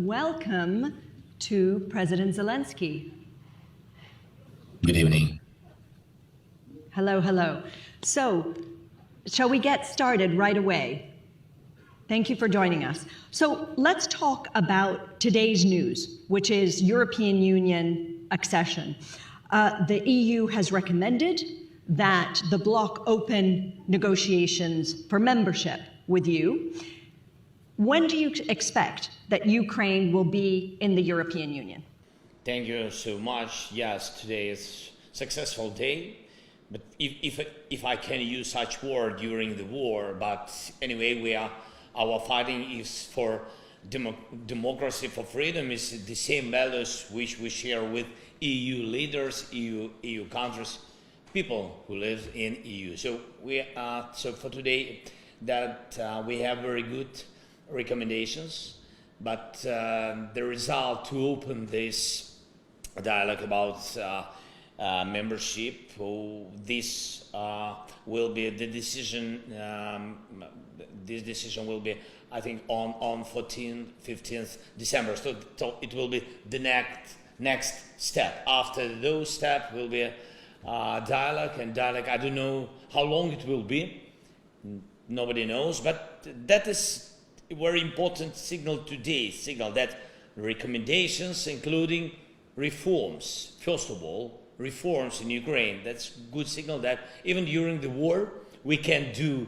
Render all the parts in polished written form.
welcome to President Zelensky. Good evening. Hello, hello. So, shall we get started right away? Thank you for joining us. So, let's talk about today's news, which is European Union accession. The EU has recommended that the bloc open negotiations for membership with you. When do you expect that Ukraine will be in the European Union? Thank you so much. Yes, today is a successful day. But if I can use such word during the war, but anyway, our fighting is for democracy, for freedom, is the same values which we share with EU leaders, EU countries, people who live in EU. So so for today, that we have very good recommendations, but the result to open this dialogue about membership, this will be the decision. This decision will be, I think, on 14th, 15th December. So it will be the next step. After those steps will be dialogue, and dialogue, I don't know how long it will be. Nobody knows, but that is a very important signal today, that recommendations, including reforms, first of all, reforms in Ukraine. That's a good signal that even during the war, we can do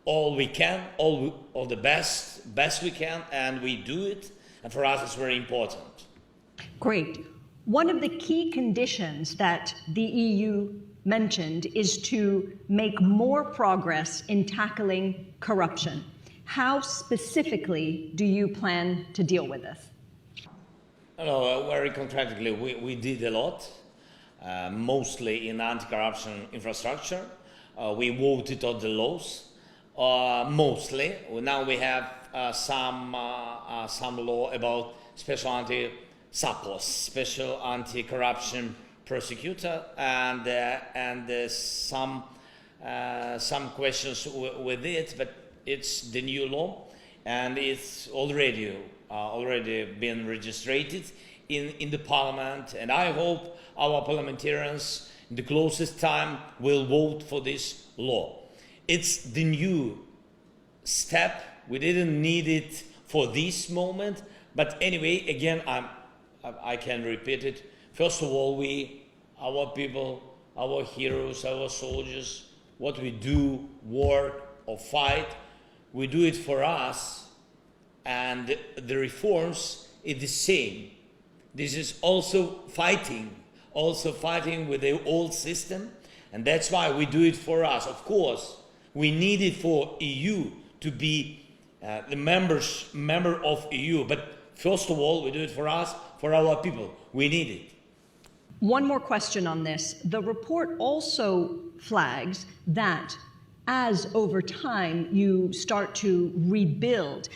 all we can, all the best we can, and we do it. And for us, it's very important. Great. One of the key conditions that the EU mentioned is to make more progress in tackling corruption. How specifically do you plan to deal with this? Very concretely, we did a lot, mostly in anti-corruption infrastructure. We voted on the laws, mostly. Now we have some law about special anti-corruption prosecutor, and some questions with it, but it's the new law, and it's already been registered in the parliament, and I hope our parliamentarians in the closest time will vote for this law. It's the new step. We didn't need it for this moment, but anyway, again, I can repeat it. First of all, our people, our heroes, our soldiers, what we do, work or fight, we do it for us, and the reforms is the same. This is also fighting with the old system, and that's why we do it for us. Of course, we need it for EU to be the member of EU, but first of all, we do it for us, for our people. We need it. One more question on this. The report also flags that as over time you start to rebuild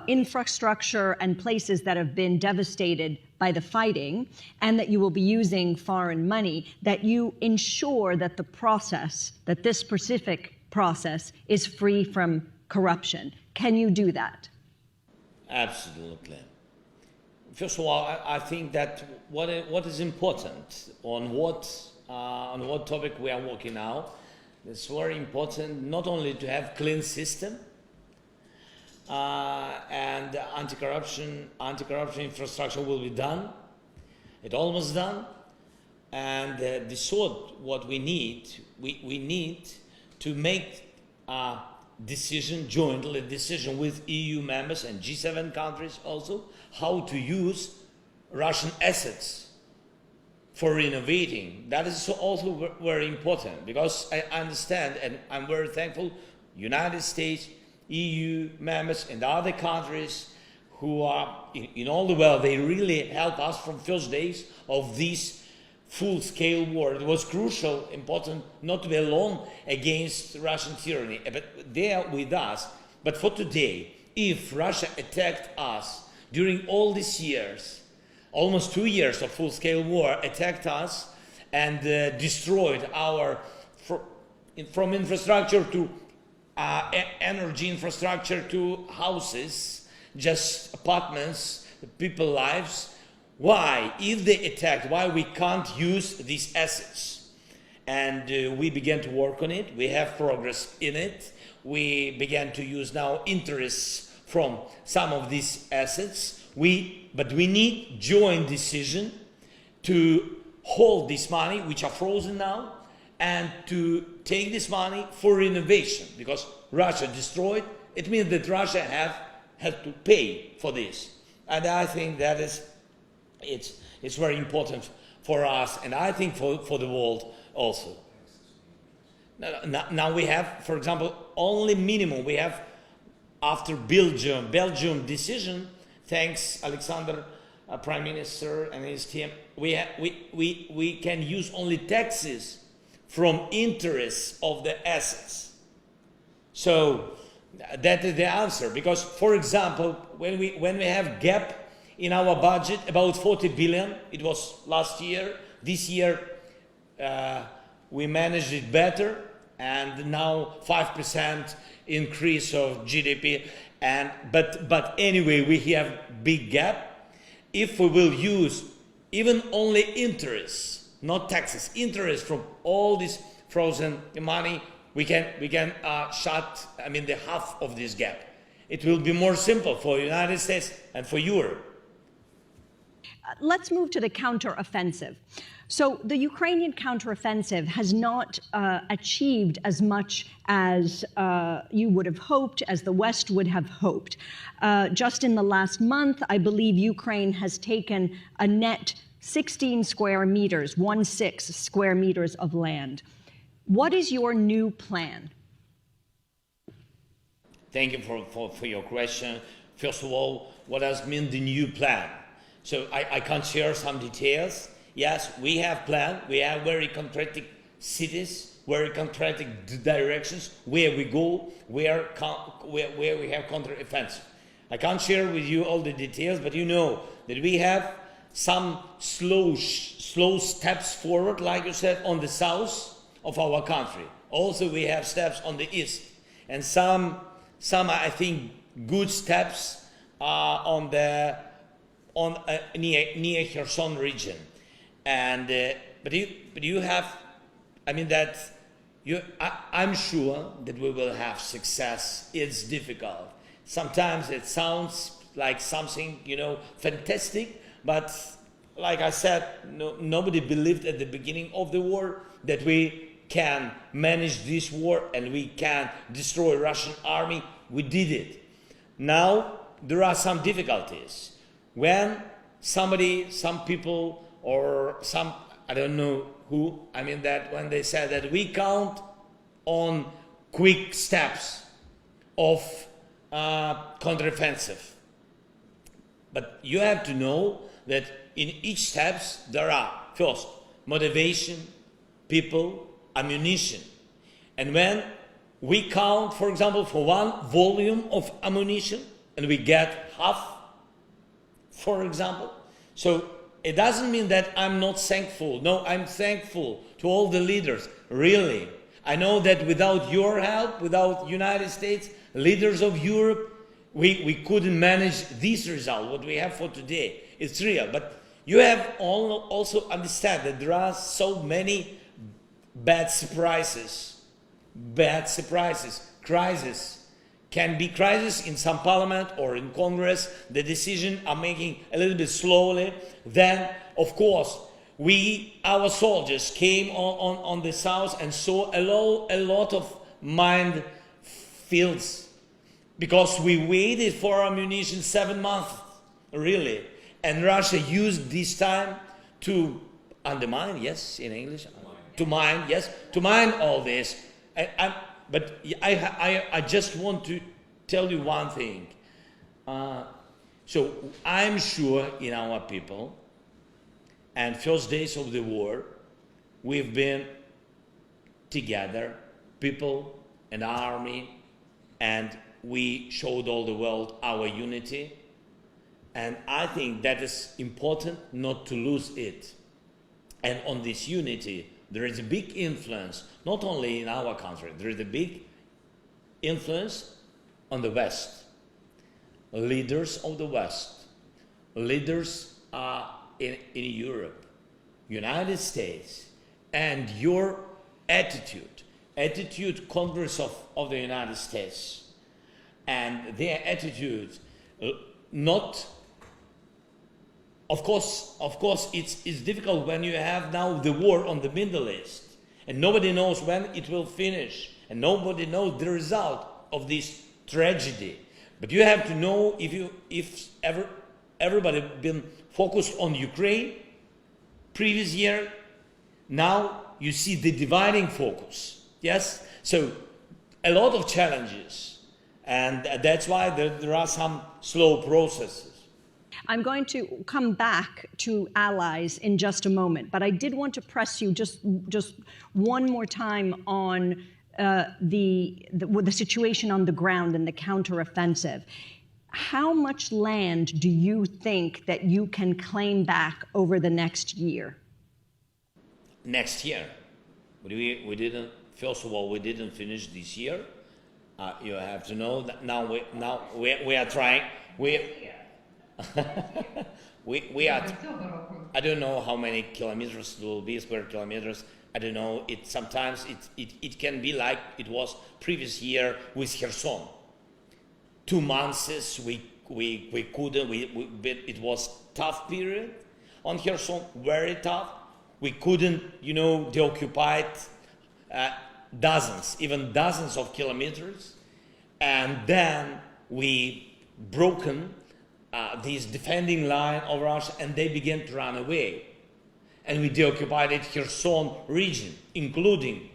infrastructure and places that have been devastated by the fighting, and that you will be using foreign money, that you ensure that this specific process is free from corruption. Can you do that? Absolutely. First of all, I think that what is important on what topic we are working now, it's very important not only to have clean system and anti-corruption infrastructure will be done. It's almost done, and the sort what we need to make a jointly decision with EU members and G7 countries also, how to use Russian assets for renovating. That is also very important, because I understand, and I'm very thankful, United States, EU members and other countries who are in all the world, they really help us from first days of this full-scale war. It was crucial, important, not to be alone against Russian tyranny, but they are with us. But for today, if Russia attacked us during all these years, almost 2 years of full-scale war, attacked us and destroyed our, from infrastructure to energy infrastructure to houses, just apartments, people's lives. Why? If they attacked, why we can't use these assets? And we began to work on it. We have progress in it. We began to use now interests from some of these assets. But we need joint decision to hold this money, which are frozen now, and to take this money for renovation, because Russia destroyed. It means that Russia had to pay for this, and I think that it's very important for us, and I think for the world also. Now we have, for example, only minimum we have after Belgium decision. Thanks, Alexander, Prime Minister and his team. We can use only taxes from interest of the assets. So that is the answer. Because, for example, when we have gap in our budget about 40 billion, it was last year. This year we managed it better, and now 5% increase of GDP. But anyway, we have big gap. If we will use even only interest, not taxes, interest from all this frozen money, we can shut, the half of this gap. It will be more simple for the United States and for Europe. Let's move to the counteroffensive. So the Ukrainian counteroffensive has not achieved as much as you would have hoped, as the West would have hoped. Just in the last month, I believe Ukraine has taken a net 16 square meters, 16 square meters of land. What is your new plan? Thank you for your question. First of all, what does mean the new plan? So I can share some details. Yes, we have plan. We have very concrete cities, very concrete directions where we go, where we have counteroffensive. I can't share with you all the details, but you know that we have some slow steps forward, like you said, on the south of our country. Also, we have steps on the east, and some I think good steps near Kherson region. And but you have, I'm sure that we will have success. It's difficult. Sometimes it sounds like something, fantastic, but like I said, nobody believed at the beginning of the war that we can manage this war and we can destroy Russian army. We did it. Now there are some difficulties. When some people or I don't know who, that when they said that we count on quick steps of counteroffensive. But you have to know that in each steps there are, first, motivation, people, ammunition. And when we count, for example, for one volume of ammunition, and we get half, for example, so it doesn't mean that I'm not thankful. No, I'm thankful to all the leaders, really. I know that without your help, without United States, leaders of Europe, we couldn't manage this result, what we have for today. It's real. But you have also understand that there are so many bad surprises, crisis. Can be crisis in some parliament or in Congress. The decision are making a little bit slowly. Then, of course, our soldiers came on the south and saw a lot of minefields, because we waited for ammunition 7 months, really. And Russia used this time to undermine, yes, in English, to mine all this. But I just want to tell you one thing. So I'm sure in our people, and first days of the war, we've been together, people and army, and we showed all the world our unity. And I think that is important not to lose it. And on this unity, there is a big influence, not only in our country, there is a big influence on the West. Leaders of the West, leaders in Europe, United States, and your attitude Congress of the United States, and their attitude, not, of course, it's difficult when you have now the war on the Middle East, and nobody knows when it will finish, and nobody knows the result of this tragedy. But you have to know, if everybody been focused on Ukraine previous year, now you see the dividing focus. Yes, so a lot of challenges, and that's why there are some slow processes. I'm going to come back to allies in just a moment, but I did want to press you just one more time on the situation on the ground and the counteroffensive. How much land do you think that you can claim back over the next year? Next year, we didn't. First of all, we didn't finish this year. You have to know that now we are trying. We are. I don't know how many kilometers it will be, square kilometers. I don't know. Sometimes it can be like it was previous year with Kherson. 2 months we couldn't. It was tough period on Kherson, very tough. We couldn't, they occupied dozens of kilometers, and then we broken this defending line of Russia, and they began to run away. And we deoccupied Kherson region, including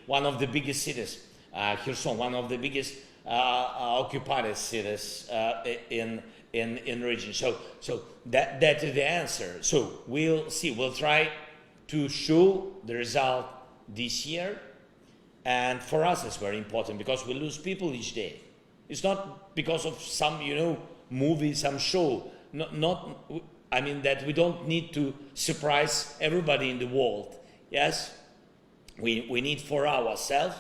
one of the biggest cities, Kherson, one of the biggest occupied cities in region. So that is the answer. So we'll see. We'll try to show the result this year, and for us it's very important because we lose people each day. It's not because of some movie, some show. I mean that we don't need to surprise everybody in the world. Yes, we need for ourselves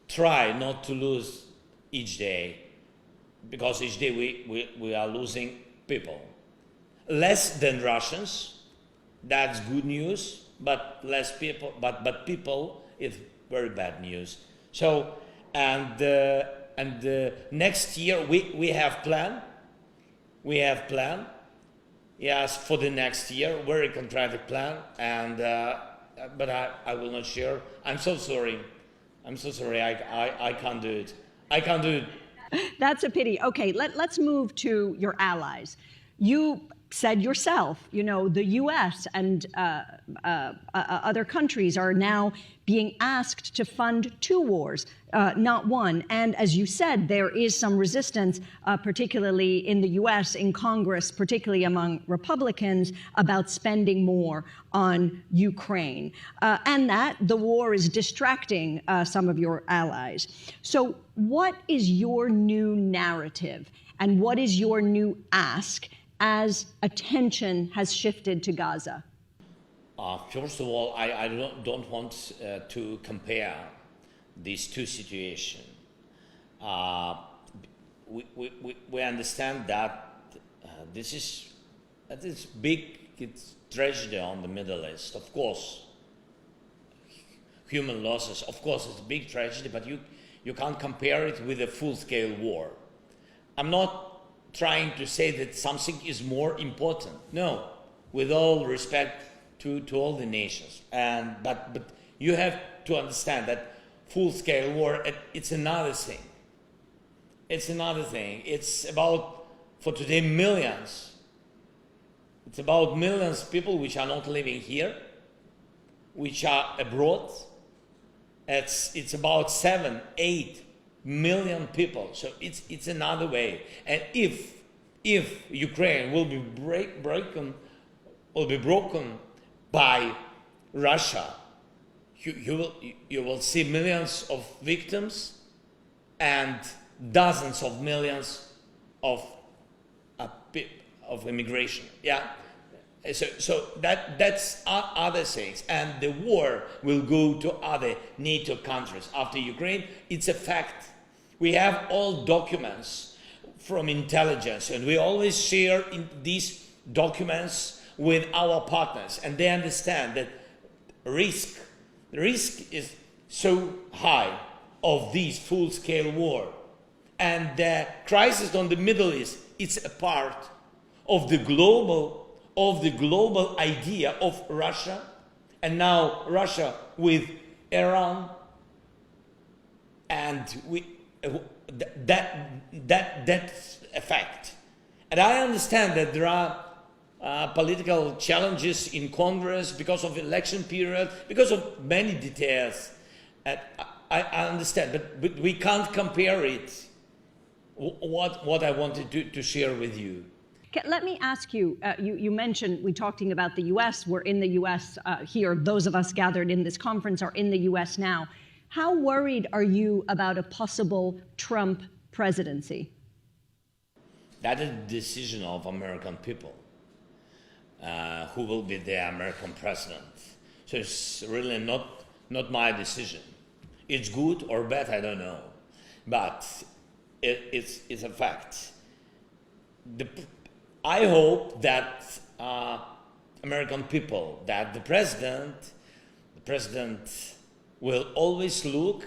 try not to lose each day, because each day we are losing people. Less than Russians, that's good news, but less people, but people is very bad news. So and next year we have plan. Yes, for the next year, very contracted plan, and but I will not share. I'm so sorry. I can't do it. I can't do it. That's a pity. Okay, let's move to your allies. You said yourself, the U.S. and other countries are now being asked to fund 2 wars, not one. And as you said, there is some resistance, particularly in the U.S., in Congress, particularly among Republicans, about spending more on Ukraine, and that the war is distracting some of your allies. So what is your new narrative, and what is your new ask as attention has shifted to Gaza? First of all, I don't want to compare these two situations. We understand that this is big tragedy on the Middle East. Of course, human losses. Of course, it's a big tragedy, but you can't compare it with a full-scale war. I'm not trying to say that something is more important. No, with all respect to all the nations. But you have to understand that full-scale war, it's another thing. It's another thing. It's about, for today, millions. It's about millions of people which are not living here, which are abroad. It's about 7-8 million people. So it's another way. And if Ukraine will be broken by Russia, you will see millions of victims and dozens of millions of immigration. Yeah. So that's other things, and the war will go to other NATO countries after Ukraine. It's a fact. We have all documents. from intelligence, and we always share in these documents with our partners, and they understand that the risk is so high of this full-scale war, and the crisis on the Middle East, it's a part of the global idea of Russia, and now Russia with Iran, and that's a fact. And I understand that there are political challenges in Congress because of election period, because of many details. And I understand, but we can't compare it. What I wanted to share with you. Let me ask you, you mentioned, we're talking about the U.S., we're in the U.S. Here, those of us gathered in this conference are in the U.S. now. How worried are you about a possible Trump presidency? That is the decision of American people, who will be the American president. So it's really not my decision. It's good or bad, I don't know, but it's a fact. I hope that American people, that the president will always look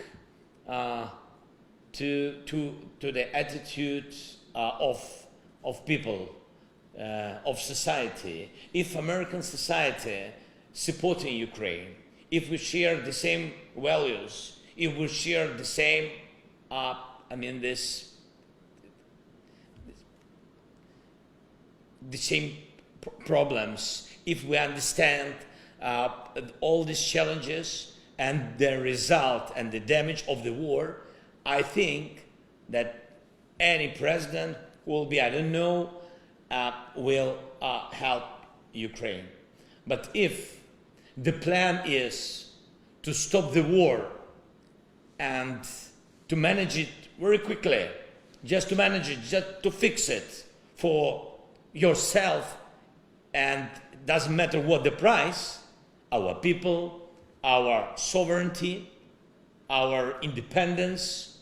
to the attitude of people, of society. If American society supporting Ukraine, if we share the same values, if we share the same, the same problems, if we understand all these challenges and the result and the damage of the war, I think that any president will be, I don't know, will help Ukraine. But if the plan is to stop the war and to manage it very quickly, just to manage it, just to fix it for yourself, and doesn't matter what the price, our people, our sovereignty, our independence,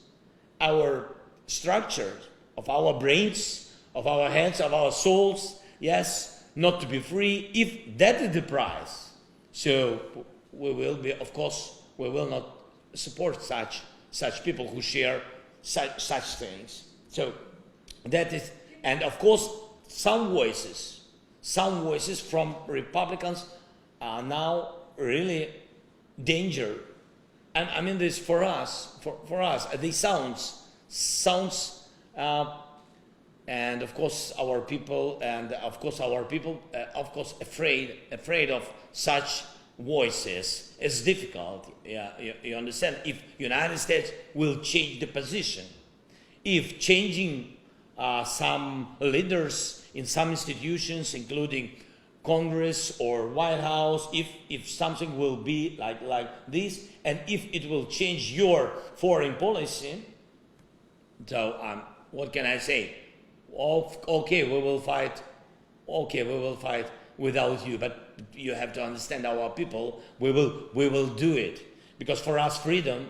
our structure of our brains, of our heads, of our souls, yes, not to be free, if that is the price. So we will be, of course, we will not support such people who share such things. So that is, and of course, some voices from Republicans are now really danger. And I mean this for us, they sounds, and of course our people, afraid of such voices. It's difficult. Yeah, you understand. If United States will change the position, if changing some leaders in some institutions, including Congress or White House, if something will be like this, and if it will change your foreign policy, so what can I say? Okay, we will fight. Okay, we will fight without you, but you have to understand our people. We will do it, because for us, freedom,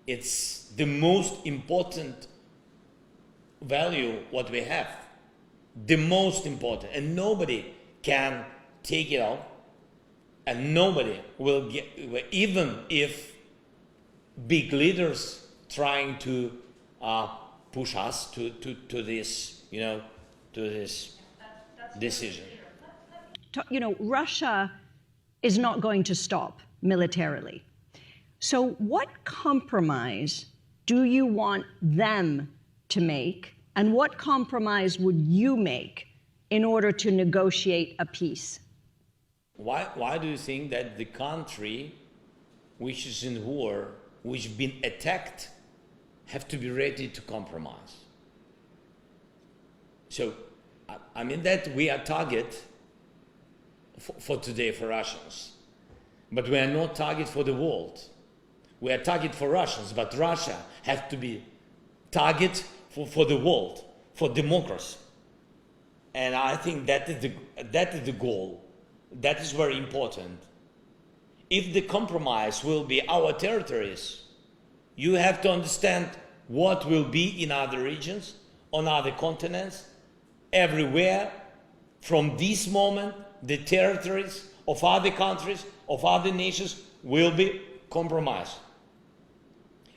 it's the most important value what we have, the most important, and nobody can take it off, and nobody will get, even if big leaders trying to push us to this, to this decision. Russia is not going to stop militarily. So what compromise do you want them to make, and what compromise would you make in order to negotiate a peace? Why do you think that the country which is in war, which has been attacked, have to be ready to compromise? So, I mean that we are target for today for Russians, but we are not target for the world. We are target for Russians, but Russia has to be target for the world, for democracy. And I think that is the goal. That is very important. If the compromise will be our territories, you have to understand what will be in other regions, on other continents, everywhere. From this moment, the territories of other countries, of other nations will be compromised,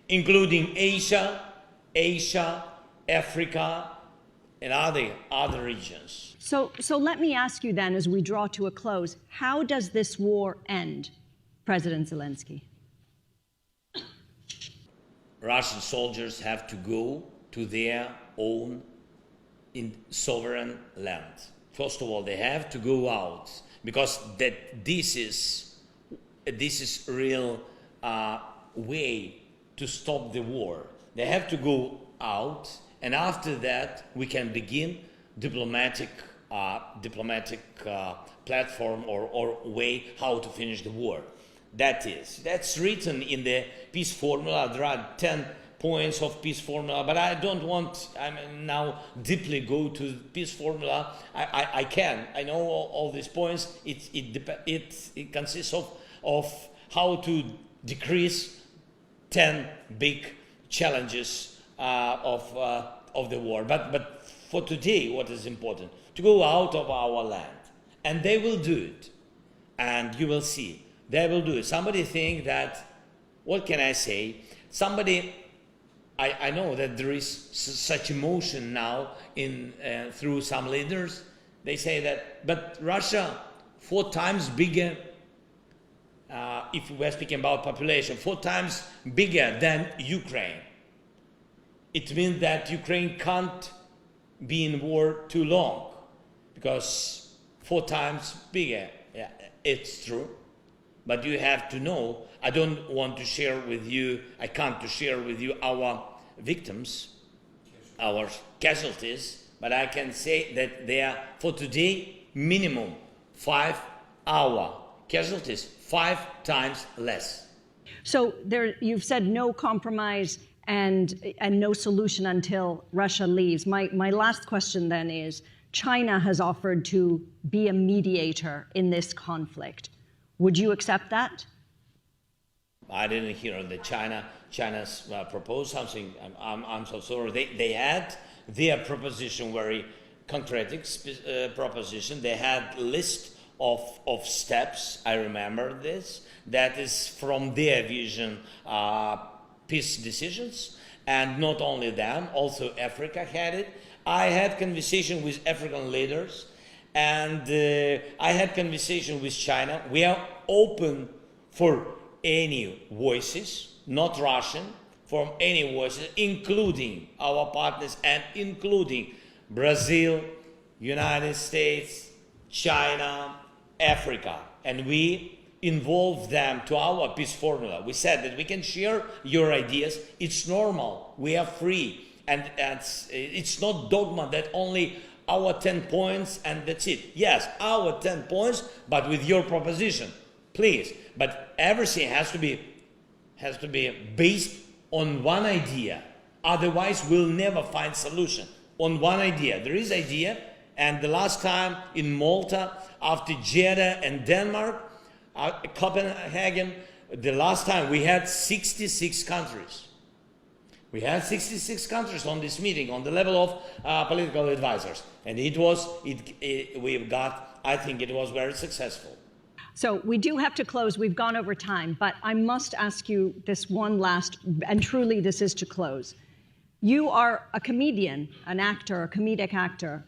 including Asia, Africa, and other regions. So let me ask you then, as we draw to a close, how does this war end, President Zelensky? Russian soldiers have to go to their own sovereign land. First of all, they have to go out, because this is real way to stop the war. They have to go out, and after that we can begin diplomatic platform or way how to finish the war. That's written in the peace formula. There are 10 points of peace formula, but I don't want now deeply go to peace formula. I know all these points. It consists of how to decrease 10 big challenges of the war. But for today, what is important? To go out of our land, and they will do it, and you will see they will do it. Somebody think that, what can I say? I know that there is such emotion now through some leaders. They say that, but Russia 4 times bigger, if we're speaking about population, 4 times bigger than Ukraine. It means that Ukraine can't be in war too long, because 4 times bigger. Yeah, it's true. But you have to know, I don't want to share with you, I can't to share with you our victims, our casualties, but I can say that they are, for today, minimum 5-hour casualties, 5 times less. So you've said no compromise and no solution until Russia leaves. My last question then is, China has offered to be a mediator in this conflict. Would you accept that? I didn't hear that China's proposed something. I'm so sorry. They had their proposition, very concrete proposition. They had list of steps. I remember this. That is from their vision, peace decisions, and not only them. Also, Africa had it. I had conversation with African leaders, and I had conversation with China. We are open for any voices, not Russian, from any voices, including our partners and including Brazil, United States, China, Africa. And we involve them to our peace formula. We said that we can share your ideas. It's normal. We are free. And it's not dogma that only our 10 points and that's it. Yes, our 10 points, but with your proposition, please. But everything has to be based on one idea. Otherwise, we'll never find solution. On one idea. There is idea, and the last time in Malta, after Jeddah and Denmark, Copenhagen, the last time we had 66 countries. We had 66 countries on this meeting, on the level of political advisors. And we've got, I think it was very successful. So we do have to close. We've gone over time, but I must ask you this one last, and truly this is to close. You are a comedian, an actor, a comedic actor.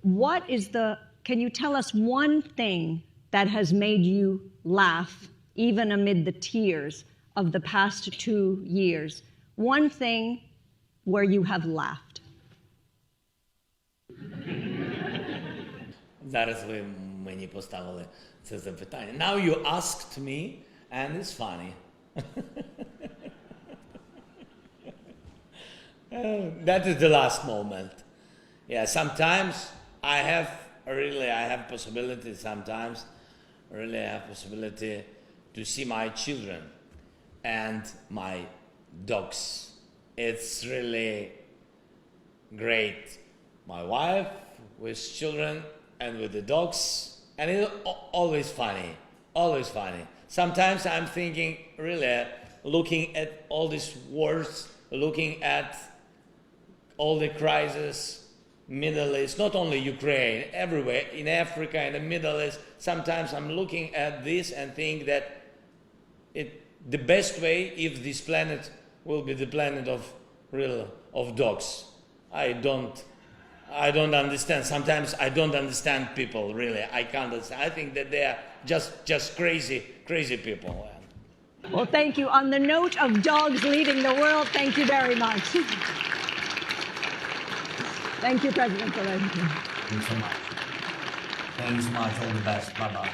Can you tell us one thing that has made you laugh, even amid the tears of the past 2 years? One thing where you have laughed. Зараз ви мені поставили це запитання. Now you asked me, and it's funny. That is the last moment. Yeah, sometimes I have possibility sometimes, really have possibility to see my children and my dogs. It's really great. My wife with children and with the dogs, and it's always funny, always funny. Sometimes I'm thinking, really, looking at all these words, looking at all the crisis, Middle East, not only Ukraine, everywhere, in Africa, in the Middle East, sometimes I'm looking at this and think that the best way, if this planet will be the planet of dogs. I don't understand. Sometimes I don't understand people, really. I can't understand. I think that they are just crazy people. Well, thank you. On the note of dogs leaving the world, thank you very much. Thank you, President Zelensky. Thanks so much. Thanks so much. All the best. Bye-bye.